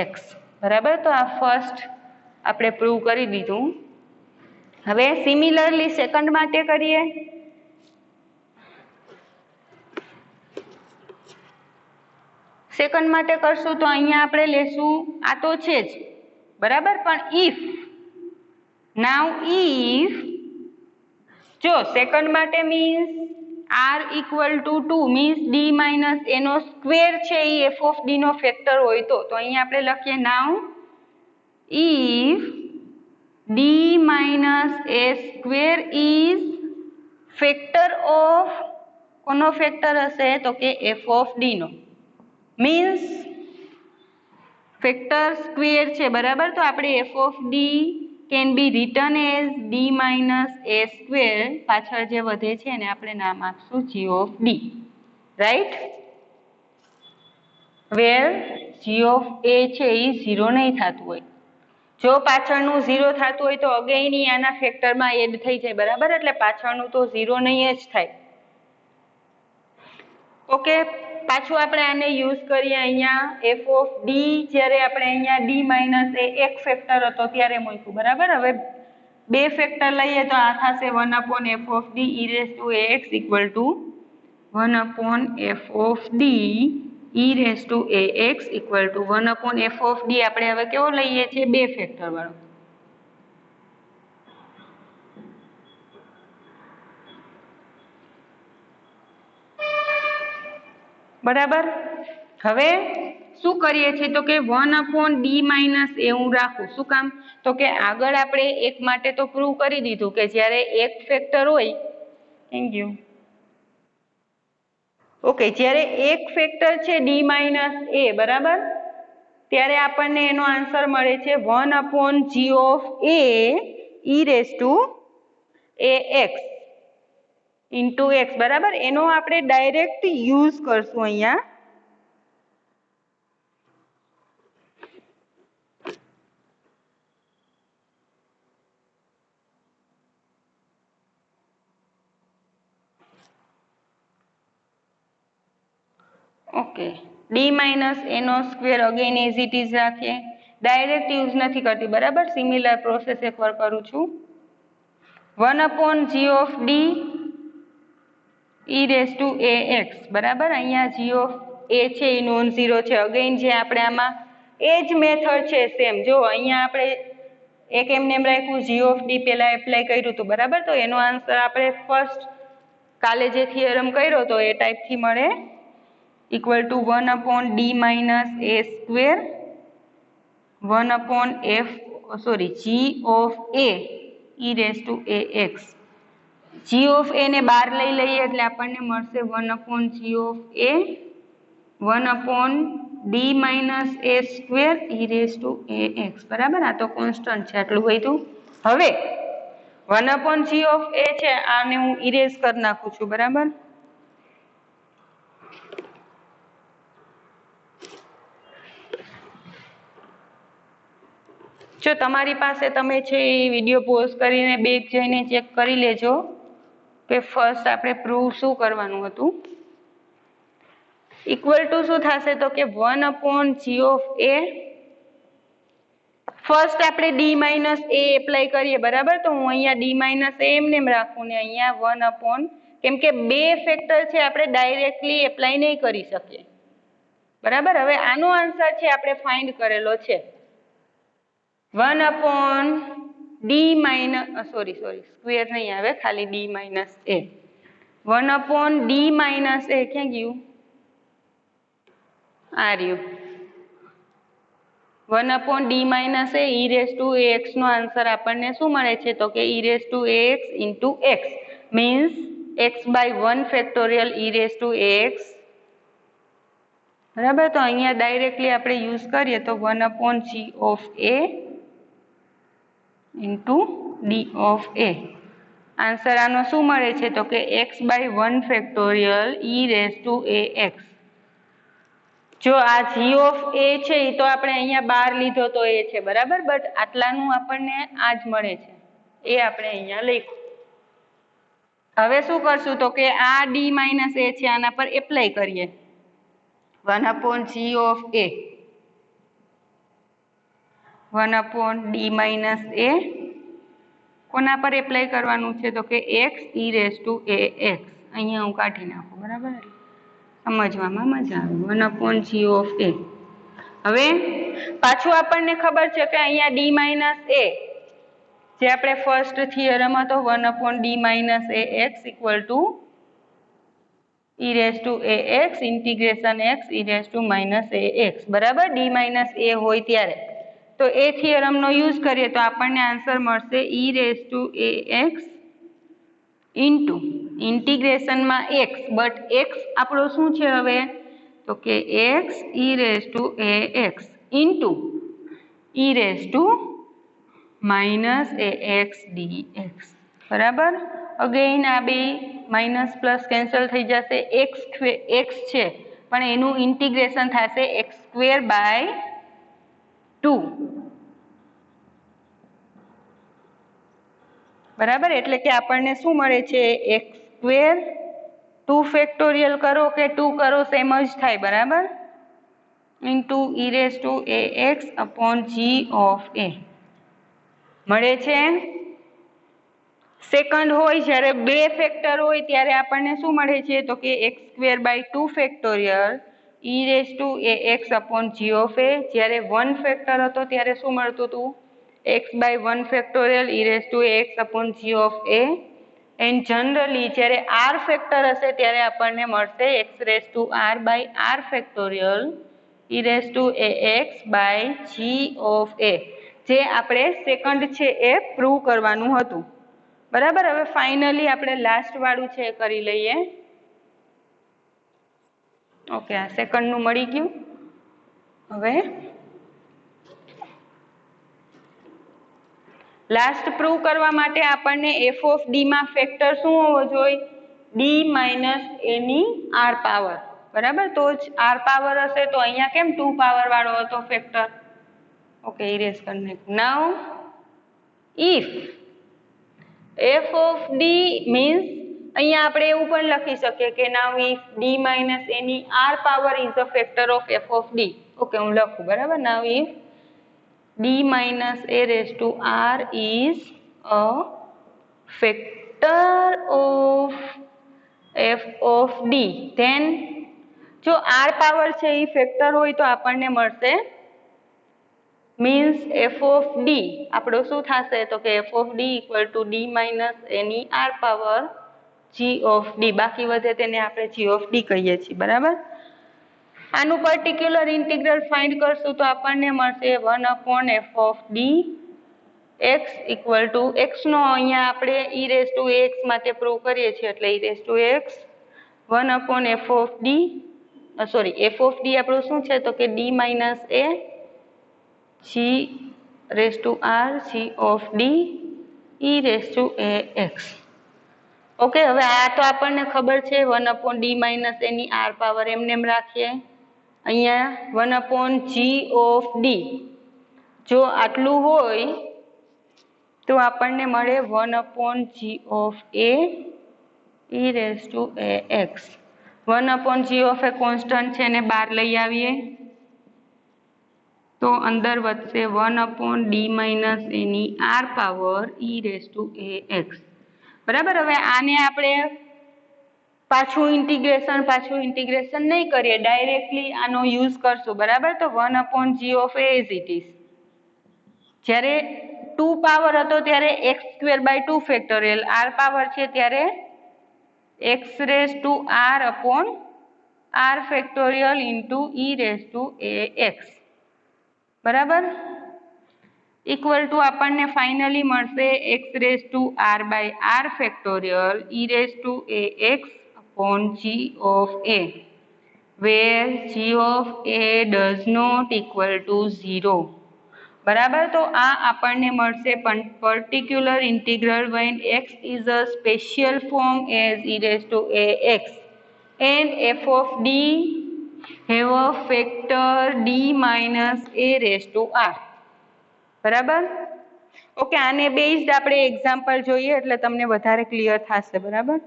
ax, બરાબર. તો આ ફર્સ્ટ આપણે પ્રૂવ કરી દીધું. હવે સિમિલરલી સેકન્ડ માટે કરીએ. સેકન્ડ માટે કરશું તો અહીંયા આપણે લેશું આ તો છે જ, બરાબર. પણ ઇફ નાવ ઇફ જો સેકન્ડ માટે means r equal to 2 means d minus a નો સ્ક્વેર છે એ f of d નો ફેક્ટર હોય તો અહીંયા આપણે લખીએ now if d minus a square is factor of કોનો ફેક્ટર હશે તો કે f of d નો, મીન્સ ફેક્ટર સ્ક્વેર છે, બરાબર. તો આપણે f of d can be written as d minus a square, પાછળ જે વધે છે એને આપણે નામ આપશું g of d, right. Where g of a છે એ 0 નહીં થતું હોય, જો પાછળનું 0 થતું હોય તો અગેઇન આના ફેક્ટરમાં એડ થઈ જાય, બરાબર. એટલે પાછળનું તો 0 નહીં જ થાય, ઓકે. પાછું આપણે આને યુઝ કરીએ અહીંયા f of d જ્યારે આપણે અહીંયા d માઇનસ એ એક ફેક્ટર હતો ત્યારે મૂક્યું, બરાબર. હવે બે ફેક્ટર લઈએ તો આ થશે 1/f of d e raised to ax equal two 1/f of d e raised to ax equal two 1/f of d આપણે હવે કેવો લઈએ છીએ બે ફેક્ટર વાળો, બરાબર. હવે શું કરીએ છીએ તો કે 1/d માઇનસ એ હું રાખું, શું કામ તો કે આગળ આપણે એક માટે તો પ્રૂવ કરી દીધું કે જ્યારે એક ફેક્ટર હોય, થેન્ક યુ, ઓકે, જ્યારે એક ફેક્ટર છે d માઇનસ એ, બરાબર, ત્યારે આપણને એનો આન્સર મળે છે 1/g of a e raise to ax into x, બરાબર. એનો આપણે ડાયરેક્ટ યુઝ કરશું અહીંયા. ઓકે, ડી માઇનસ એનો square again as it is રાખીએ. ડાયરેક્ટ યુઝ નથી કરતી, બરાબર. સિમિલર પ્રોસેસ એકવાર કરું છું. 1/g of D e raise to ax, બરાબર. અહીંયા g ઓફ a છે એ નોન ઝીરો છે. અગેન જે આપણે આમાં એ જ મેથડ છે સેમ. જો અહીંયા આપણે એક એમને એમ રાખ્યું, g ઓફ ડી પહેલા એપ્લાય કર્યું હતું, બરાબર. તો એનો આન્સર આપણે ફર્સ્ટ કાલે જે થિયરમ કર્યો હતો એ ટાઈપથી મળે, equal to 1/d minus a square 1/g of a e raise to ax. g of a ને બહાર લઈ લઈએ એટલે આપણને મળશે 1/g of a 1/d minus a square e raise to ax, બરાબર. આ તો કોન્સ્ટન્ટ છે, આટલું વધ્યું. હવે 1/g ઓફ a છે, આને હું ઇરેઝ કરી નાખું છું, બરાબર. જો તમારી પાસે તમે છે એ વિડીયો પોઝ કરીને બેક જઈને ચેક કરી લેજો કે ફર્સ્ટ આપણે પ્રૂવ શું કરવાનું હતું. ઇક્વલ ટુ શું થશે તો કે 1/g ઓફ a. ફર્સ્ટ આપણે d માઇનસ a એપ્લાય કરીએ, બરાબર. તો હું અહીંયા d માઇનસ a એમને એમ રાખું ને અહીંયા 1/, કેમ કે બે ફેક્ટર છે આપણે ડાયરેક્ટલી એપ્લાય નહીં કરી શકીએ, બરાબર. હવે આનો આન્સર છે આપણે ફાઇન્ડ કરેલો છે 1/d માઇનસ સ્ક્વેર નહીં આવે, ખાલી d minus a. 1/d minus a ક્યાં ગયું? આ રહ્યું. 1/d minus a e raise to ax નો આન્સર આપણને શું મળે છે તો કે e raise to ax into x means x by 1 factorial e raise to ax, બરાબર. તો અહીંયા ડાયરેક્ટલી આપણે યુઝ કરીએ તો 1/g of a into d of a. Answer આનો શું મળે છે તો કે x by 1 factorial e raise to ax. જો આ g ઓફ a છે એ તો આપણે અહીંયા બહાર લીધો તો એ છે, બરાબર. બટ આટલાનું આપણને આ જ મળે છે, એ આપણે અહીંયા લખ્યું. હવે શું કરશું તો કે આ d માઇનસ a છે આના પર એપ્લાય કરીએ. 1/g of a 1/d minus a કોના પર એપ્લાય કરવાનું છે તો કે x e raise to ax. અહીંયા હું કાઢી નાખું, બરાબર. સમજવામાં મજા આવે. 1/g of a. હવે પાછું આપણને ખબર છે કે અહીંયા d માઇનસ a જે આપણે ફર્સ્ટ થિયરમ હતો 1/d minus ax equal to e raise to ax integration x e raise to minus ax, બરાબર. d માઇનસ a હોય ત્યારે તો એ થિયરમનો યુઝ કરીએ તો આપણને આન્સર મળશે e raise to ax into ઇન્ટિગ્રેશનમાં x, બટ x આપણો શું છે હવે તો કે x e raise to ax into e raise to minus ax dx, બરાબર. અગેઇન આ બે માઇનસ પ્લસ કેન્સલ થઈ જશે. x છે પણ એનું ઇન્ટિગ્રેશન થશે x સ્ક્વેર બાય 2, બરાબર. એટલે કે આપણને શું મળે છે x સ્ક્વેર 2 ફેક્ટોરિયલ કરો કે 2 કરો સેમ જ થાય, બરાબર. Into e raise to ax upon g of a મળે છે. સેકન્ડ હોય જ્યારે બે ફેક્ટર હોય ત્યારે આપણને શું મળે છે તો કે x square by 2 factorial e raise to ax upon g of a. જ્યારે 1 ફેક્ટર હતો ત્યારે શું મળતું હતું x by 1 factorial e raise to ax upon g of a. And generally જ્યારે r ફેક્ટર હશે ત્યારે આપણને મળશે x raise to r by r factorial e raise to ax by g of a. જે આપણે સેકન્ડ છે એ prove કરવાનું હતું, બરાબર. હવે ફાઇનલી આપણે લાસ્ટ વાળું છે એ કરી લઈએ. ઓકે, આ સેકન્ડનું મળી ગયું. હવે લાસ્ટ પ્રૂવ કરવા માટે આપણને એફ ઓફ ડી માં ફેક્ટર શું હોવો જોઈએ? ડી માઇનસ એની આર પાવર, બરાબર? તો જ આર પાવર હશે. તો અહીંયા કેમ 2 પાવર વાળો હતો ફેક્ટર? ઓકે, ઇરેઝ કરી નાખ. Now if f of D means અહીંયા આપણે એવું પણ લખી શકીએ કે નાઉ ઇફ ડી માઇનસ એની r power is a factor of f of D. Okay, હું લખું, બરાબર? Now if d minus a raised to r is a factor of f of d, then જો r પાવર છે એ factor હોય તો આપણને મળશે મીન્સ f of d આપણો શું થશે? તો કે f of d equal to d minus any r power g of d, બાકી વધે તેને આપણે g of d કહીએ છીએ, બરાબર? આનું પર્ટિક્યુલર ઇન્ટિગ્રલ ફાઇન્ડ કરશું તો આપણને મળશે 1 upon f of d x equal to x નો અહીંયા આપણે e raised to x માટે પ્રૂવ કરીએ છીએ એટલે e raised to x 1 upon f of d f of d આપણું શું છે? તો કે d minus a g raised to r g of d e raised to ax. Okay, હવે આ તો આપણને ખબર છે 1 upon d minus એની r પાવર એમને એમ રાખીએ. અહીંયા 1 upon g of d જો આટલું હોય તો આપણને મળે 1 upon g of a e raised to ax. 1 upon g of a constant છે એને બહાર લઈ આવીએ તો અંદર વધશે 1 upon d minus any r power e raised to ax, બરાબર? હવે આને આપણે પાછું ઇન્ટિગ્રેશન નહીં કરીએ, ડાયરેક્ટલી આનો યુઝ કરશું, બરાબર? તો 1 upon g of a as it is. જ્યારે 2 પાવર હતો ત્યારે x square by 2 factorial, r power છે ત્યારે x raised to r upon r factorial into e raised to ax, બરાબર? ઇક્વલ ટુ આપણને ફાઇનલી મળશે x raised to r by r factorial e raised to ax upon g of a, where g of a does not equal to 0, બરાબર? તો આ આપણને મળશે particular integral when x is a special form as e raised to ax and f of d have a factor d minus a raised to r, બરાબર? Okay, આને based આપણે example જોઈએ એટલે તમને વધારે ક્લિયર થશે, બરાબર?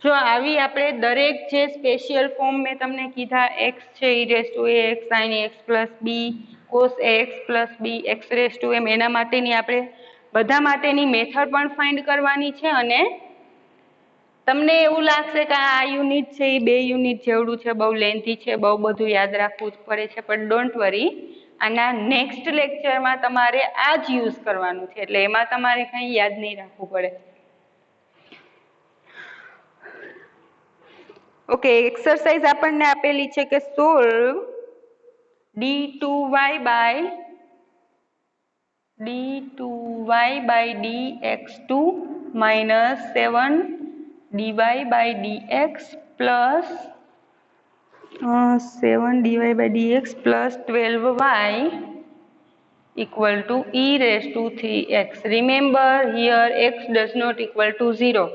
જો આવી આપણે દરેક જે સ્પેશિયલ ફોર્મ મેં તમને કીધા x છે e raised to ax sin x plus b cos ax plus b x raised to m એના માટેની આપણે બધા માટેની મેથડ પણ ફાઇન્ડ કરવાની છે. અને તમને એવું લાગશે કે આ યુનિટ છે એ 2 યુનિટ જેવડું છે, બહુ લેન્થી છે, બહુ બધું યાદ રાખવું જ પડે છે, પણ ડોન્ટ વરી, આના નેક્સ્ટ લેક્ચરમાં તમારે આ જ યુઝ કરવાનું છે એટલે એમાં તમારે કંઈ યાદ નહીં રાખવું પડે. ઓકે, એક્સરસાઇઝ આપણને આપેલી છે કે solve d2y by dx2 minus 7 dy by dx plus 7 dy by dx plus 12y equal to e raised to 3x. Remember here x does not equal to 0,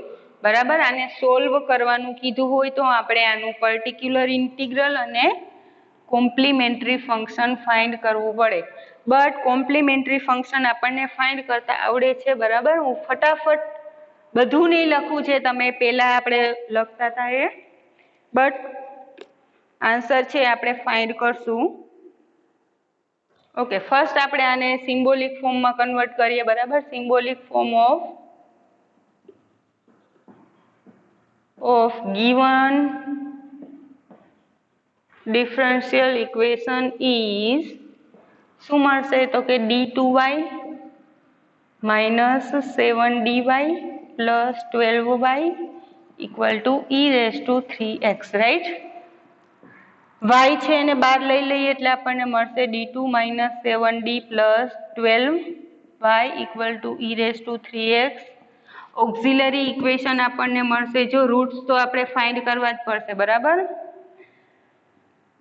બરાબર? આને સોલ્વ કરવાનું કીધું હોય તો આપણે આનું પર્ટિક્યુલર ઇન્ટિગ્રલ અને કોમ્પ્લિમેન્ટરી ફંક્શન ફાઇન્ડ કરવું પડે, બટ કોમ્પ્લિમેન્ટરી ફંક્શન આપણને ફાઇન્ડ કરતા આવડે છે, બરાબર? હું ફટાફટ બધું નહીં લખું છે તમે પહેલા આપણે લખતા હતા એ, બટ આન્સર છે આપણે ફાઇન્ડ કરશું. ઓકે, ફર્સ્ટ આપણે આને સિમ્બોલિક ફોર્મમાં કન્વર્ટ કરીએ, બરાબર? Symbolic form of given differential equation is શું મળશે? તો કે d2y minus 7dy plus 12y equal to e raised to 3x, right? y છે એને બહાર લઈ લઈએ એટલે આપણને મળશે d2 minus 7d plus 12y equal to e raised to 3x. Auxiliary equation આપણને મળશે. જો રૂટ્સ તો આપણે ફાઇન્ડ કરવા જ પડશે, બરાબર.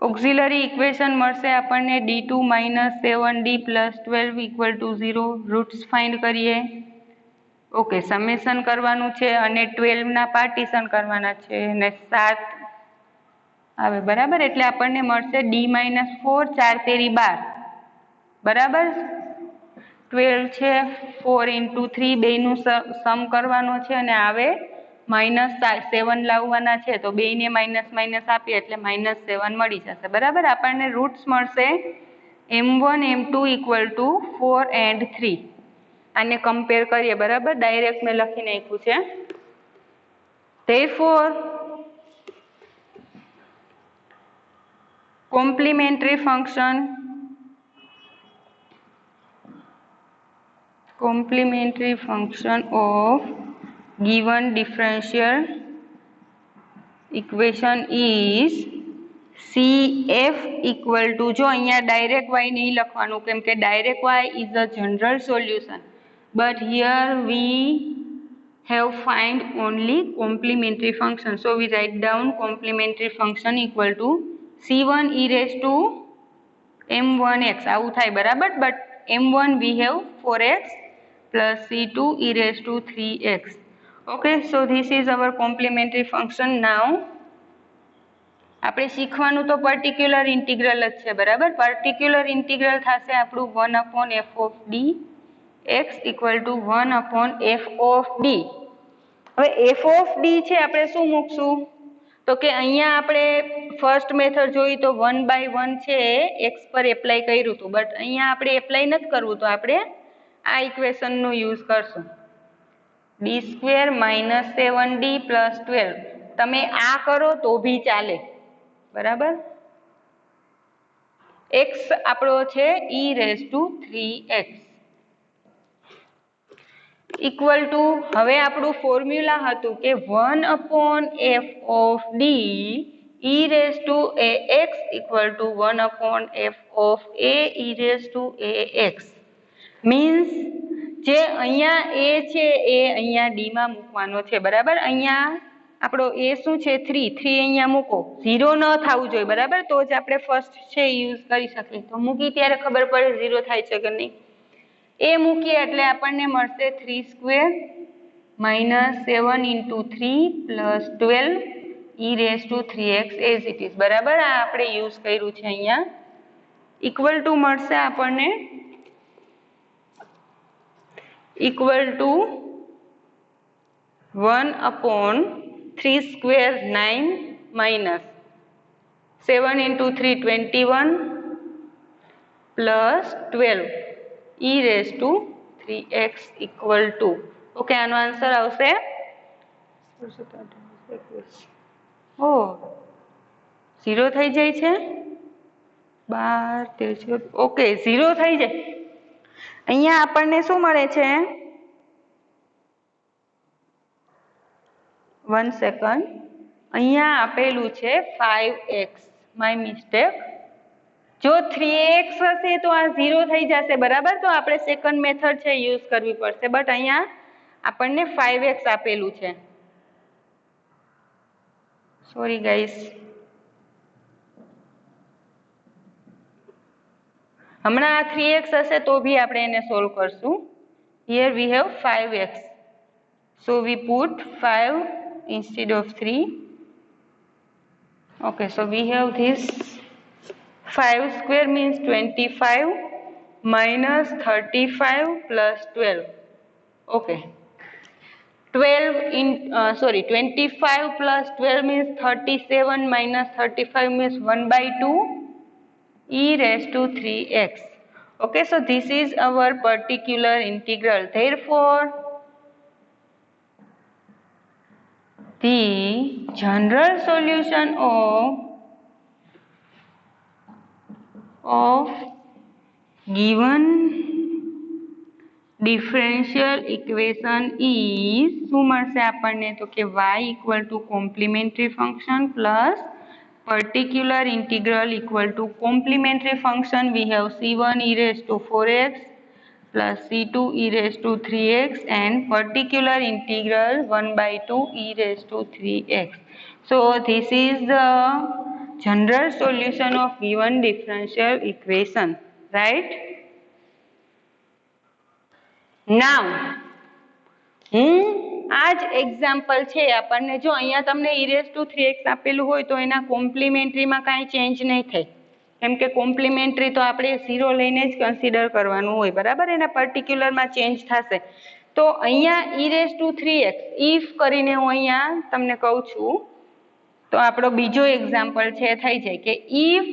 ઓક્ઝિલરી ઇક્વેશન મળશે આપણને d2 - 7d + 12 = 0. રૂટ્સ ફાઇન્ડ કરીએ. ઓકે, સમેશન કરવાનું છે અને 12 ના પાર્ટીશન કરવાના છે અને 7 આવે, બરાબર. એટલે આપણને મળશે d - 4 4 તેરી 12, બરાબર. 12 છે, 4 × 3 બેયનું સમ કરવાનો છે અને આવે -7 લાવવાના છે, તો બેયને માઇનસ માઇનસ આપીએ એટલે -7 મળી જશે, બરાબર. આપણને રૂટ્સ મળશે m1 m2 = 4 and 3. આને કમ્પેર કરીએ, બરાબર. ડાયરેક્ટ મેં લખી નાખ્યું છે. Therefore complementary function of given differential equation is CF = જો અહીંયા ડાયરેક્ટ y નહીં લખવાનું, કેમ કે direct y is a general solution, but here we have find only complementary function, so we write down complementary function equal to C1 e⁻m1x આવું થાય, બરાબર. But m1 we have 4x plus C2 e⁻3x. okay, so this is our complementary function. now આપણે શીખવાનું તો particular integral જ છે, બરાબર. Particular integral થશે આપણું 1/f of dx = 1/f of d. હવે f of d છે આપણે શું મૂકશું, તો કે અહીંયા આપણે ફર્સ્ટ મેથડ જોઈ તો 1/1 છે x પર એપ્લાય કર્યું હતું, બટ અહીંયા આપણે એપ્લાય નથી કરવું, તો આપણે આ ઇક્વેશનનો યુઝ કરશું. d² - 7d + 12. તમે આ કરો તો બી ચાલે, બરાબર. x આપણો છે e⁻3x ઇક્વલ ટુ, હવે આપણું ફોર્મ્યુલા હતું કે 1/f of d e⁻ax = 1/f of a e⁻ax. Means જે અહીંયા a છે એ અહીંયા d માં મૂકવાનો છે, બરાબર. અહીંયા આપણો a શું છે 3 અહીંયા મૂકો, 0 ન થવું જોઈએ, બરાબર. તો જ આપણે ફર્સ્ટ છે યુઝ કરી શકીએ. તો મૂકી ત્યારે ખબર પડે 0 થાય છે કે નહીં. એ મૂકીએ એટલે આપણને મળશે 3² - 7 × 3 + 12 e⁻3x as it is, બરાબર. આ આપણે યુઝ કર્યું છે અહીંયા. ઇક્વલ ટુ મળશે આપણને equal to 1/3² 9 - 7 × 3 21 + 12 e⁻3x equal to, okay, આનો આન્સર આવશે 0 થઈ જાય છે 12 13, ઓકે 0 થઈ જાય. અહીંયા આપણને શું મળે છે, 1 સેકન્ડ, અહીંયા આપેલું છે 5x, માય મિસ્ટેક. જો 3x હશે તો આ 0 થઈ જશે, બરાબર. તો આપણે સેકન્ડ મેથડ છે યુઝ કરવી પડશે, બટ અહીંયા આપણને 5x આપેલું છે. સોરી ગાઈસ, હમણાં આ 3x હશે તો બી આપણે એને સોલ્વ કરશું. Here we have 5x, so we put 5 instead of 3. okay, so we have this 5² means 25 minus 35 plus 12. okay, 25 plus 12 means 37 minus 35 means 1/2 e⁻3x. okay, so this is our particular integral. Therefore the general solution of given differential equation is શું મળશે આપણને, તો કે y = complementary function plus particular integral equal to complementary function. we have C1 e⁻4x plus c2 e raised to 3x and particular integral 1/2 e raised to 3x. So this is the general solution of given differential equation, right? Now આ જ example છે આપણને, જો અહીંયા તમને e raised to 3x આપેલું હોય તો એના કોમ્પ્લિમેન્ટરીમાં કાંઈ ચેન્જ નહીં થાય, કેમ કે કોમ્પ્લિમેન્ટરી તો આપણે 0 લઈને જ કન્સિડર કરવાનું હોય, બરાબર? એના પર્ટિક્યુલરમાં ચેન્જ થશે. તો અહીંયા e raised to 3x if કરીને હું અહીંયા તમને કહું છું, તો આપણો બીજો એક્ઝામ્પલ છે થઈ જાય કે if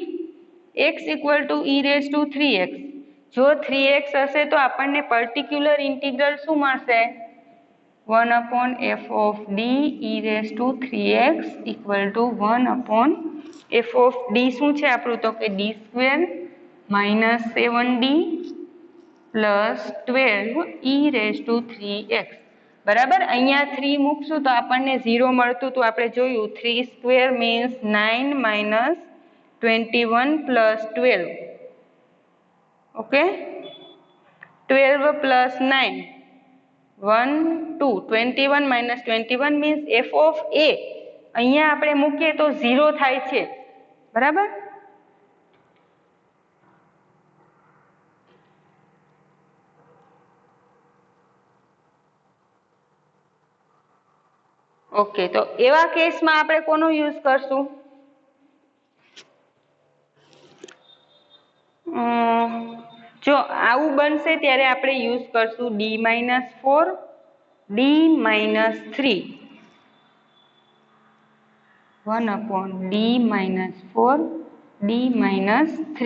x equal to e raised to 3x, જો 3x હશે તો આપણને પર્ટિક્યુલર ઇન્ટિગ્રલ શું મળશે? 1/f of d e raised to 3x equal to 1/f of d શું છે આપણું? તો કે d square minus 7d plus 12 e raised to 3x. બરાબર? અહીંયા 3 મૂકશું તો આપણને 0 મળતું તો આપણે જોયું 3 square means 9 minus 21 plus 12. Okay, 12 plus 9 1 2 21 minus 21 means f of a અહીંયા આપણે મૂકીએ તો 0 થાય છે, બરાબર? ઓકે, તો એવા કેસમાં આપણે કોનો યુઝ કરશું? જો આવું બનશે ત્યારે આપણે યુઝ કરશું d-4 d-3 1/d-4 d-3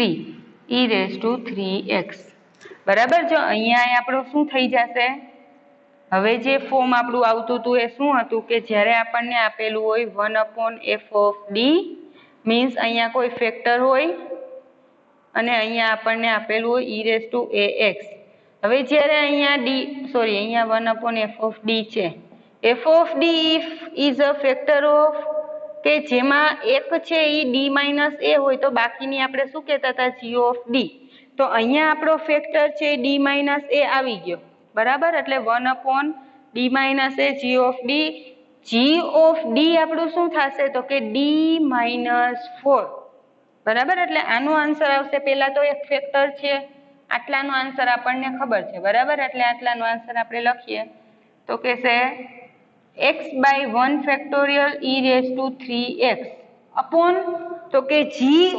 e raised to 3x. બરાબર? જો અહીંયા આપણું શું થઈ જશે? હવે જે ફોર્મ આપણું આવતું હતું એ શું હતું કે જ્યારે આપણને આપેલું હોય 1/f of d મીન્સ અહીંયા કોઈ ફેક્ટર હોય અને અહીંયા આપણને આપેલું હોય e raised to ax. હવે જ્યારે અહીંયા અહીંયા 1/f of d છે, f of d if is a factor of કે જેમાં એક છે એ d minus a હોય તો બાકીની આપણે શું કહેતા હતા? g of d. તો અહીંયા આપણો ફેક્ટર છે d minus a આવી ગયો, બરાબર? એટલે 1/d minus a g of d. g of d આપણું શું થશે? તો કે d minus 4. બરાબર? એટલે આનો આન્સર આવશે, પહેલા તો એક ફેક્ટર છે, આટલાનો આન્સર આપણને ખબર છે, બરાબર? એટલે આટલાનો આન્સર આપણે લખીએ તો કે છે x/1 factorial e raised to 3x upon તો કે g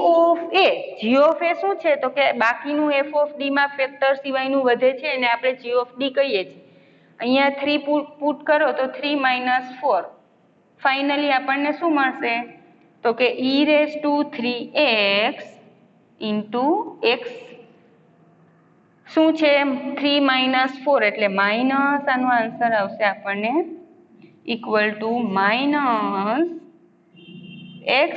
of a. g of a શું છે? તો કે બાકીનું f of d માં ફેક્ટર સિવાયનું વધે છે અને આપણે g of d કહીએ છીએ. અહીંયા 3 પુટ કરો તો 3 minus 4, ફાઇનલી આપણને શું મળશે? તો કે e raised to 3x into x શું છે? 3 minus 4 એટલે માઇનસ, આનો આન્સર આવશે આપણને equal to minus x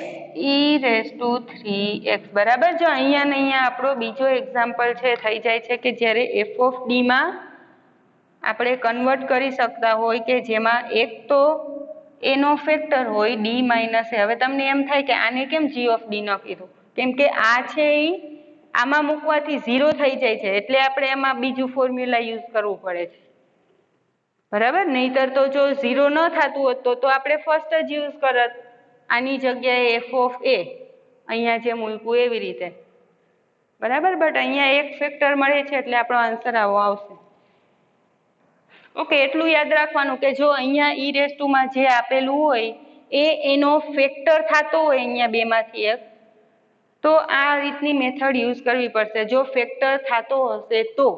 e raised to 3x. બરાબર? જો અહીંયા ને અહીંયા આપણો બીજો એક્ઝામ્પલ છે થઈ જાય છે કે જ્યારે f of d માં આપણે કન્વર્ટ કરી શકતા હોય કે જેમાં એક તો એનો ફેક્ટર હોય d minus a. હવે તમને એમ થાય કે આને કેમ g of d ન કીધું? કેમ કે આ છે એ આમાં મૂકવાથી 0 થઈ જાય છે, એટલે આપણે એમાં બીજું ફોર્મ્યુલા યુઝ કરવું પડે છે, બરાબર? નહીતર તો જો 0 ન થતું હોત તો આપણે ફર્સ્ટ જ યુઝ કરત, આની જગ્યાએ f of a અહીંયા જે મૂક્યું એવી રીતે, બરાબર? બટ અહીંયા એક ફેક્ટર મળે છે એટલે આપણો આન્સર આવો આવશે. ઓકે, એટલું યાદ રાખવાનું કે જો અહીંયા e raised to માં જે આપેલું હોય એ એનો ફેક્ટર થતો હોય અહીંયા બેમાંથી એક, તો આ રીતની મેથડ યુઝ કરવી પડશે. જો ફેક્ટર થતો હશે તો,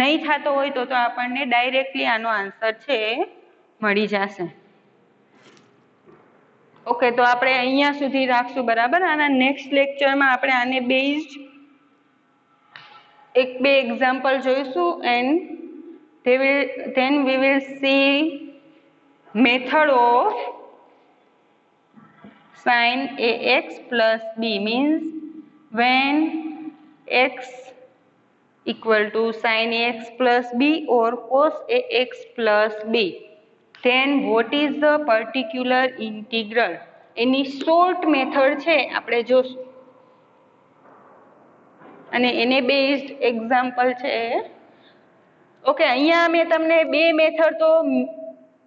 નહીં થતો હોય તો આપણને ડાયરેક્ટલી આનો આન્સર છે મળી જશે. ઓકે, તો આપણે અહીંયા સુધી રાખશું, બરાબર? આના નેક્સ્ટ લેક્ચરમાં આપણે આને બેઝડ એક બે એક્ઝામ્પલ જોઈશું and then we will see method of sin ax plus b, means when x equal to sin ax plus b or cos ax plus b, then what is the particular integral? Any short method છે આપણે જોશું અને એને based example છે okay, અહીંયા મેં તમને બે મેથડ તો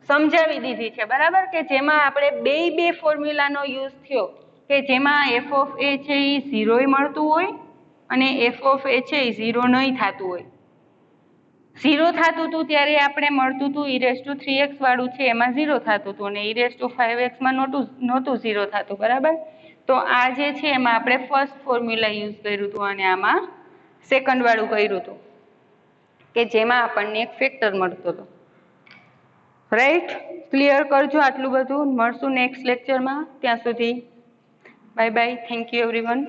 સમજાવી દીધી છે, બરાબર, કે જેમાં આપણે બે ફોર્મ્યુલાનો યુઝ થયો, કે જેમાં એફ ઓફ એ છે એ ઝીરોય મળતું હોય અને એફ ઓફ એ છે એ ઝીરો નહીં થતું હોય. ઝીરો થતું હતું ત્યારે આપણે મળતું હતું e⁻3x વાળું છે એમાં ઝીરો થતું હતું અને e⁵5x માં નહોતું ઝીરો થતું, બરાબર. તો આ જે છે એમાં આપણે ફર્સ્ટ ફોર્મ્યુલા યુઝ કર્યું હતું અને આમાં સેકન્ડ વાળું કર્યું હતું, કે જેમાં આપણને એક ફેક્ટર મળતો હતો. રાઈટ, ક્લિયર કરજો આટલું બધું. મળશું નેક્સ્ટ લેક્ચરમાં. ત્યાં સુધી bye bye. Thank you everyone.